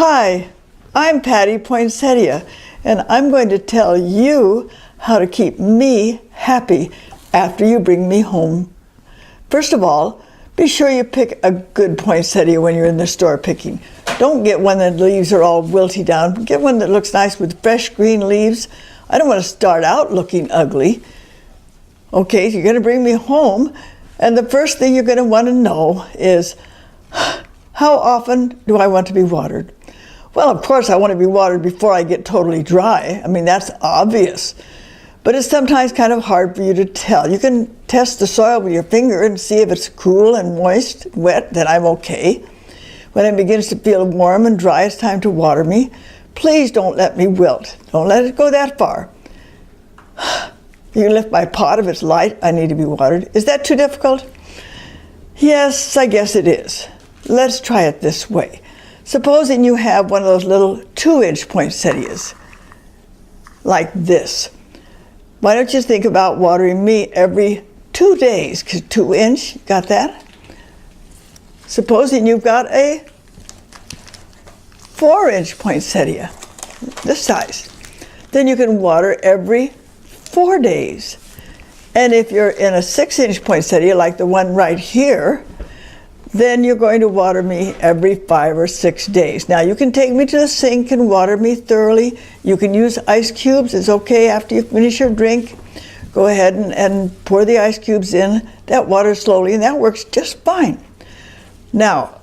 Hi, I'm Patty Poinsettia, and I'm going to tell you how to keep me happy after you bring me home. First of all, be sure you pick a good poinsettia when you're in the store picking. Don't get one that leaves are all wilty down. Get one that looks nice with fresh green leaves. I don't want to start out looking ugly. Okay, so you're going to bring me home, and the first thing you're going to want to know is, how often do I want to be watered? Well, of course, I want to be watered before I get totally dry. I mean, that's obvious. But it's sometimes kind of hard for you to tell. You can test the soil with your finger and see if it's cool and moist, wet, then I'm okay. When it begins to feel warm and dry, it's time to water me. Please don't let me wilt. Don't let it go that far. You can lift my pot if it's light. I need to be watered. Is that too difficult? Yes, I guess it is. Let's try it this way. Supposing you have one of those little 2-inch poinsettias, like this. Why don't you think about watering me every 2 days? Because 2-inch, got that? Supposing you've got a 4-inch poinsettia, this size. Then you can water every 4 days. And if you're in a 6-inch poinsettia, like the one right here, then you're going to water me every 5 or 6 days. Now, you can take me to the sink and water me thoroughly. You can use ice cubes. It's okay after you finish your drink. Go ahead and pour the ice cubes in. That waters slowly, and that works just fine. Now,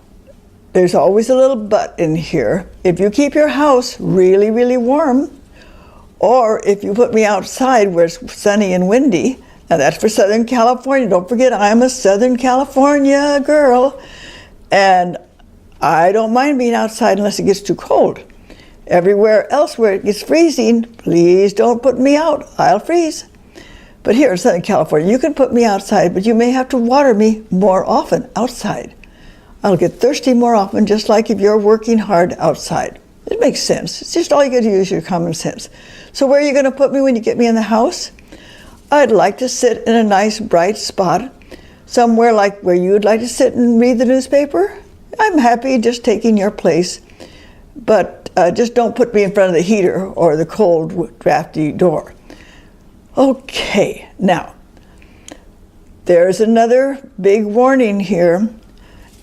there's always a little but in here. If you keep your house really, really warm, or if you put me outside where it's sunny and windy, now that's for Southern California. Don't forget, I'm a Southern California girl, and I don't mind being outside unless it gets too cold. Everywhere else where it gets freezing, please don't put me out. I'll freeze. But here in Southern California, you can put me outside, but you may have to water me more often outside. I'll get thirsty more often, just like if you're working hard outside. It makes sense. It's just all you got to use your common sense. So where are you going to put me when you get me in the house? I'd like to sit in a nice bright spot, somewhere like where you'd like to sit and read the newspaper. I'm happy just taking your place, but just don't put me in front of the heater or the cold, drafty door. Okay, now, there's another big warning here,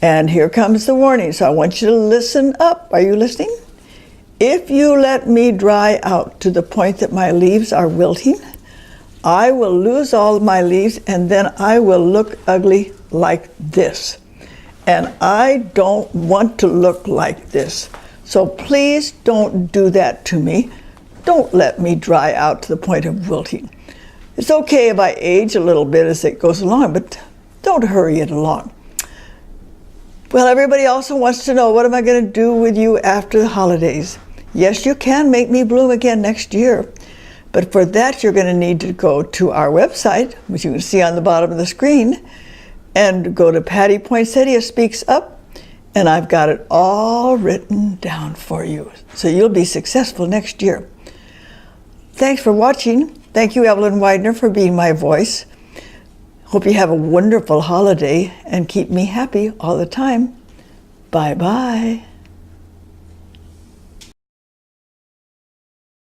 and here comes the warning, so I want you to listen up. Are you listening? If you let me dry out to the point that my leaves are wilting, I will lose all of my leaves, and then I will look ugly like this. And I don't want to look like this. So please don't do that to me. Don't let me dry out to the point of wilting. It's okay if I age a little bit as it goes along, but don't hurry it along. Well, everybody also wants to know, what am I going to do with you after the holidays? Yes, you can make me bloom again next year. But for that, you're going to need to go to our website, which you can see on the bottom of the screen, and go to Patty Poinsettia Speaks Up, and I've got it all written down for you. So you'll be successful next year. Thanks for watching. Thank you, Evelyn Widener, for being my voice. Hope you have a wonderful holiday and keep me happy all the time. Bye-bye.